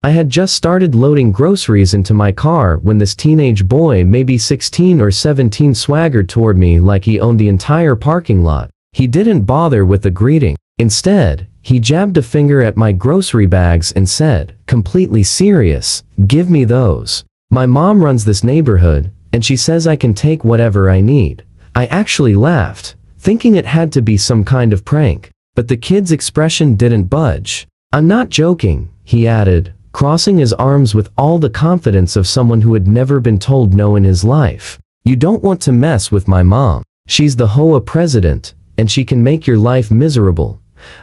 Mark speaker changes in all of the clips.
Speaker 1: I had just started loading groceries into my car when this teenage boy, maybe 16 or 17, swaggered toward me like he owned the entire parking lot. He didn't bother with a greeting. Instead, he jabbed a finger at my grocery bags and said, completely serious, "Give me those. My mom runs this neighborhood, and she says I can take whatever I need." I actually laughed, thinking it had to be some kind of prank. But the kid's expression didn't budge. "I'm not joking," he added, crossing his arms with all the confidence of someone who had never been told no in his life. "You don't want to mess with my mom. She's the HOA president, and she can make your life miserable."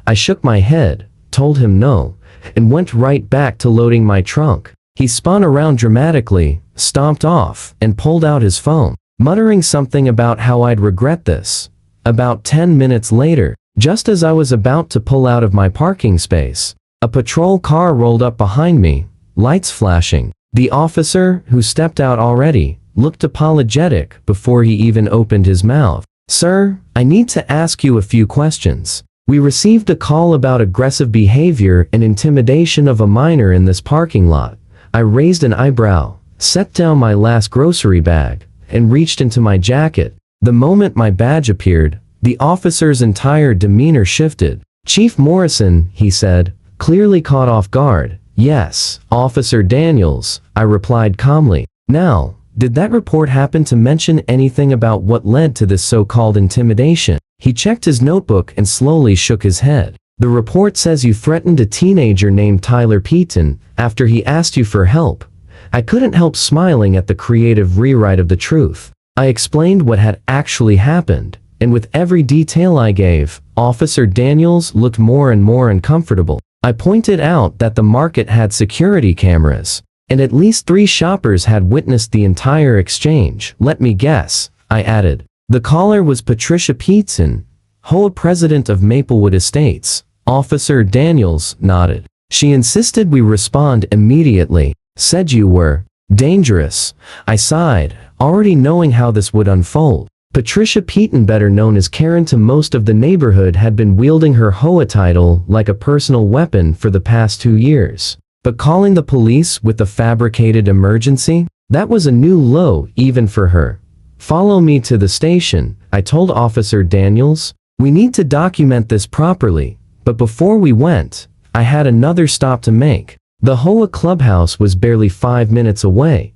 Speaker 1: I shook my head, told him no, and went right back to loading my trunk. He spun around dramatically, stomped off, and pulled out his phone, muttering something about how I'd regret this. About 10 minutes later, just as I was about to pull out of my parking space, a patrol car rolled up behind me, lights flashing. The officer, who stepped out already, looked apologetic before he even opened his mouth. "Sir, I need to ask you a few questions. We received a call about aggressive behavior and intimidation of a minor in this parking lot." I raised an eyebrow, set down my last grocery bag, and reached into my jacket. The moment my badge appeared, the officer's entire demeanor shifted. "Chief Morrison," he said, clearly caught off guard. "Yes, Officer Daniels," I replied calmly. "Now, did that report happen to mention anything about what led to this so-called intimidation?" He checked his notebook and slowly shook his head. "The report says you threatened a teenager named Tyler Peaton after he asked you for help." I couldn't help smiling at the creative rewrite of the truth. I explained what had actually happened, and with every detail I gave, Officer Daniels looked more and more uncomfortable. I pointed out that the market had security cameras, and at least 3 shoppers had witnessed the entire exchange. "Let me guess," I added. "The caller was Patricia Peatson, HOA president of Maplewood Estates." Officer Daniels nodded. "She insisted we respond immediately. Said you were dangerous." I sighed, already knowing how this would unfold. Patricia Peaton, better known as Karen to most of the neighborhood, had been wielding her HOA title like a personal weapon for the past 2 years. But calling the police with a fabricated emergency? That was a new low even for her. "Follow me to the station," I told Officer Daniels. "We need to document this properly." But before we went, I had another stop to make. The HOA clubhouse was barely 5 minutes away,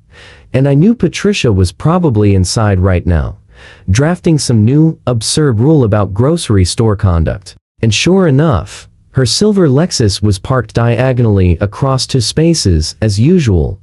Speaker 1: and I knew Patricia was probably inside right now, drafting some new, absurd rule about grocery store conduct. And sure enough, her silver Lexus was parked diagonally across 2 spaces as usual.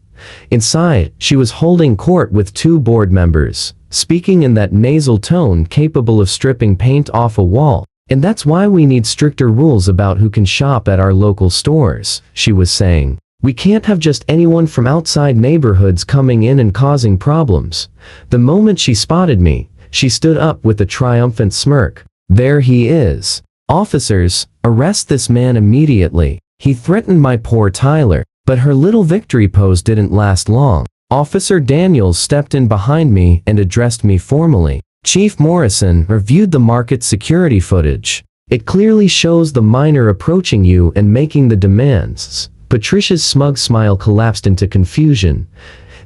Speaker 1: Inside, she was holding court with 2 board members, speaking in that nasal tone capable of stripping paint off a wall. "And that's why we need stricter rules about who can shop at our local stores," she was saying. "We can't have just anyone from outside neighborhoods coming in and causing problems." The moment she spotted me, she stood up with a triumphant smirk. "There he is. Officers, arrest this man immediately. He threatened my poor Tyler." But her little victory pose didn't last long. Officer Daniels stepped in behind me and addressed me formally. "Chief Morrison reviewed the market security footage. It clearly shows the minor approaching you and making the demands." Patricia's smug smile collapsed into confusion,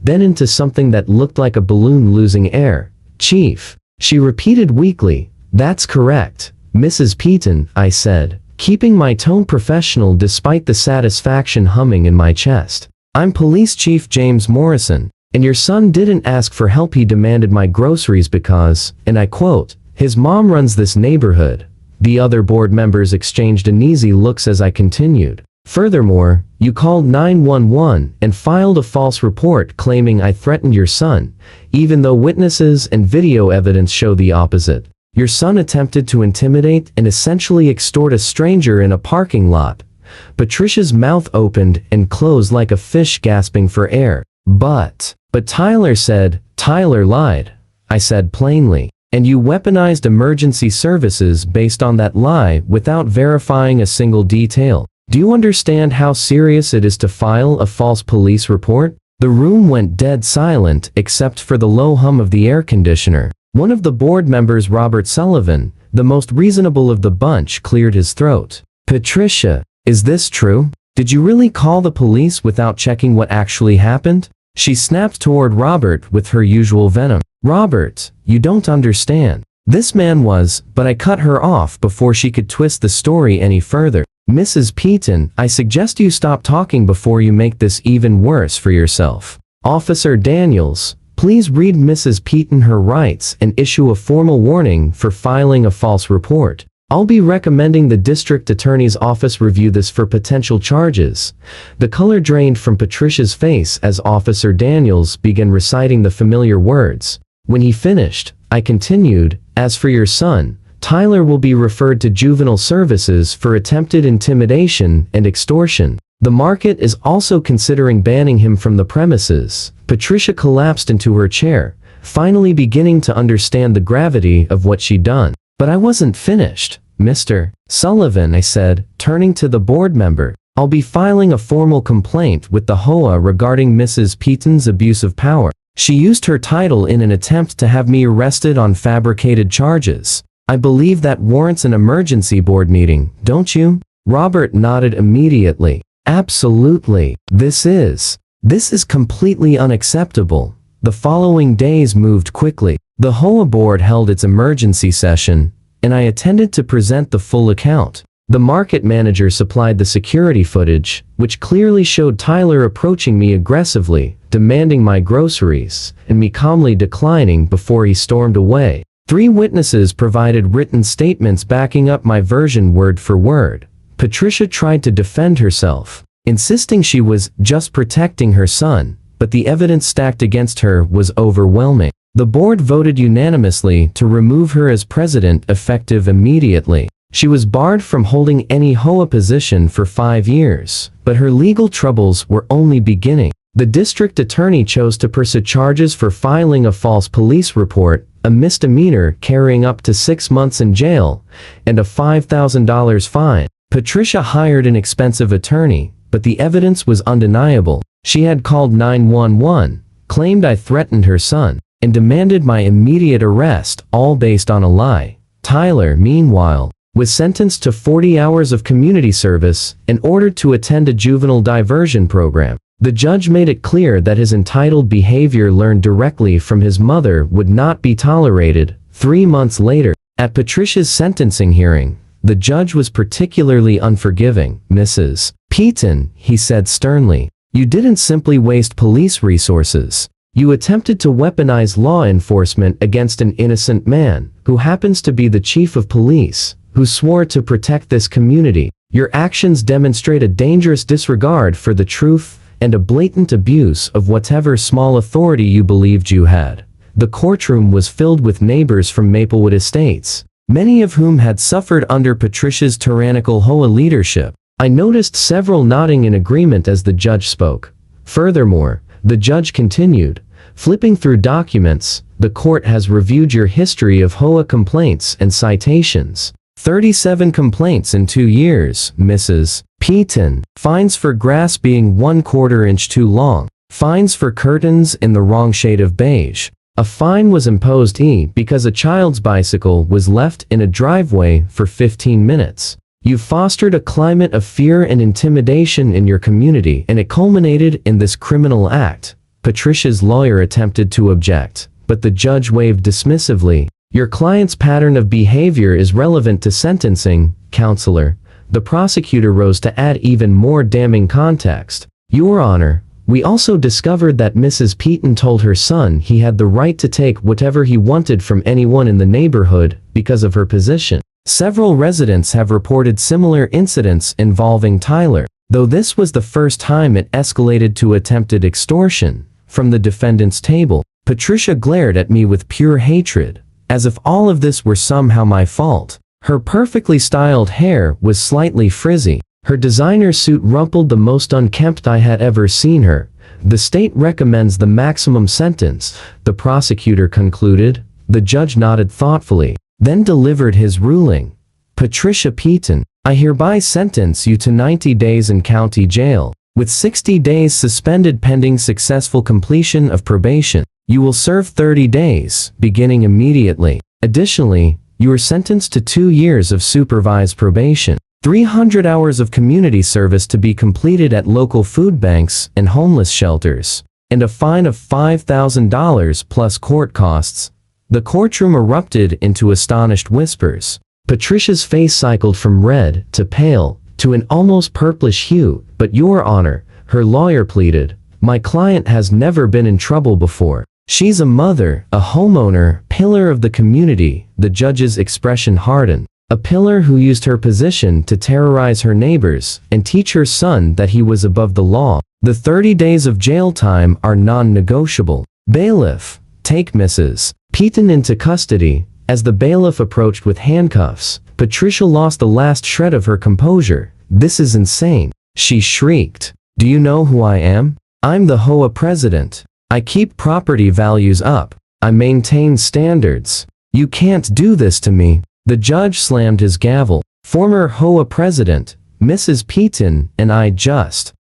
Speaker 1: then into something that looked like a balloon losing air. "Chief," she repeated weakly. "That's correct, Mrs. Peaton," I said, keeping my tone professional despite the satisfaction humming in my chest. "I'm Police Chief James Morrison, and your son didn't ask for help. He demanded my groceries because, and I quote, his mom runs this neighborhood." The other board members exchanged uneasy looks as I continued. "Furthermore, you called 911 and filed a false report claiming I threatened your son, even though witnesses and video evidence show the opposite. Your son attempted to intimidate and essentially extort a stranger in a parking lot." Patricia's mouth opened and closed like a fish gasping for air. But Tyler said." "Tyler lied," I said plainly. "And you weaponized emergency services based on that lie without verifying a single detail. Do you understand how serious it is to file a false police report?" The room went dead silent except for the low hum of the air conditioner. One of the board members, Robert Sullivan, the most reasonable of the bunch, cleared his throat. "Patricia, is this true?" Did you really call the police without checking what actually happened? She snapped toward Robert with her usual venom. Robert, you don't understand. This man was, but I cut her off before she could twist the story any further. Mrs. Peaton, I suggest you stop talking before you make this even worse for yourself. Officer Daniels, please read Mrs. Peaton her rights and issue a formal warning for filing a false report. I'll be recommending the district attorney's office review this for potential charges. The color drained from Patricia's face as Officer Daniels began reciting the familiar words. When he finished, I continued, as for your son, Tyler will be referred to juvenile services for attempted intimidation and extortion. The market is also considering banning him from the premises. Patricia collapsed into her chair, finally beginning to understand the gravity of what she'd done. But I wasn't finished, Mr. Sullivan, I said, turning to the board member. I'll be filing a formal complaint with the HOA regarding Mrs. Peaton's abuse of power. She used her title in an attempt to have me arrested on fabricated charges. I believe that warrants an emergency board meeting, don't you? Robert nodded immediately. Absolutely. This is completely unacceptable. The following days moved quickly. The HOA board held its emergency session, and I attended to present the full account. The market manager supplied the security footage, which clearly showed Tyler approaching me aggressively, demanding my groceries, and me calmly declining before he stormed away. 3 witnesses provided written statements backing up my version word for word. Patricia tried to defend herself, insisting she was just protecting her son, but the evidence stacked against her was overwhelming. The board voted unanimously to remove her as president effective immediately. She was barred from holding any HOA position for 5 years, but her legal troubles were only beginning. The district attorney chose to pursue charges for filing a false police report, a misdemeanor carrying up to 6 months in jail, and a $5,000 fine. Patricia hired an expensive attorney, but the evidence was undeniable. She had called 911, claimed I threatened her son, and demanded my immediate arrest, all based on a lie. Tyler, meanwhile, was sentenced to 40 hours of community service and ordered to attend a juvenile diversion program. The judge made it clear that his entitled behavior learned directly from his mother would not be tolerated. 3 months later, at Patricia's sentencing hearing, the judge was particularly unforgiving. Mrs. Peaton, he said sternly, you didn't simply waste police resources. You attempted to weaponize law enforcement against an innocent man, who happens to be the chief of police, who swore to protect this community. Your actions demonstrate a dangerous disregard for the truth and a blatant abuse of whatever small authority you believed you had. The courtroom was filled with neighbors from Maplewood Estates, many of whom had suffered under Patricia's tyrannical HOA leadership. I noticed several nodding in agreement as the judge spoke. Furthermore, the judge continued, flipping through documents, the court has reviewed your history of HOA complaints and citations. 37 complaints in 2 years, Mrs. Peaton. Fines for grass being 1/4 inch too long. Fines for curtains in the wrong shade of beige. A fine was imposed because a child's bicycle was left in a driveway for 15 minutes. You fostered a climate of fear and intimidation in your community, and it culminated in this criminal act. Patricia's lawyer attempted to object, but the judge waved dismissively. Your client's pattern of behavior is relevant to sentencing, counselor. The prosecutor rose to add even more damning context. Your Honor, we also discovered that Mrs. Peaton told her son he had the right to take whatever he wanted from anyone in the neighborhood because of her position. Several residents have reported similar incidents involving Tyler, though this was the first time it escalated to attempted extortion. From the defendant's table, Patricia glared at me with pure hatred, as if all of this were somehow my fault. Her perfectly styled hair was slightly frizzy. Her designer suit rumpled the most unkempt I had ever seen her. The state recommends the maximum sentence, the prosecutor concluded. The judge nodded thoughtfully, then delivered his ruling. Patricia Peaton, I hereby sentence you to 90 days in county jail, with 60 days suspended pending successful completion of probation. You will serve 30 days, beginning immediately. Additionally, you are sentenced to 2 years of supervised probation. 300 hours of community service to be completed at local food banks and homeless shelters, and a fine of $5,000 plus court costs. The courtroom erupted into astonished whispers. Patricia's face cycled from red to pale to an almost purplish hue. "But Your Honor," her lawyer pleaded, "my client has never been in trouble before. She's a mother, a homeowner, pillar of the community." The judge's expression hardened. A pillar who used her position to terrorize her neighbors and teach her son that he was above the law. The 30 days of jail time are non-negotiable. "Bailiff, take Mrs. Peaton into custody." As the bailiff approached with handcuffs, Patricia lost the last shred of her composure. "This is insane," she shrieked. "Do you know who I am? I'm the HOA president. I keep property values up. I maintain standards. You can't do this to me." The judge slammed his gavel. "Former HOA president, Mrs. Peaton, and I just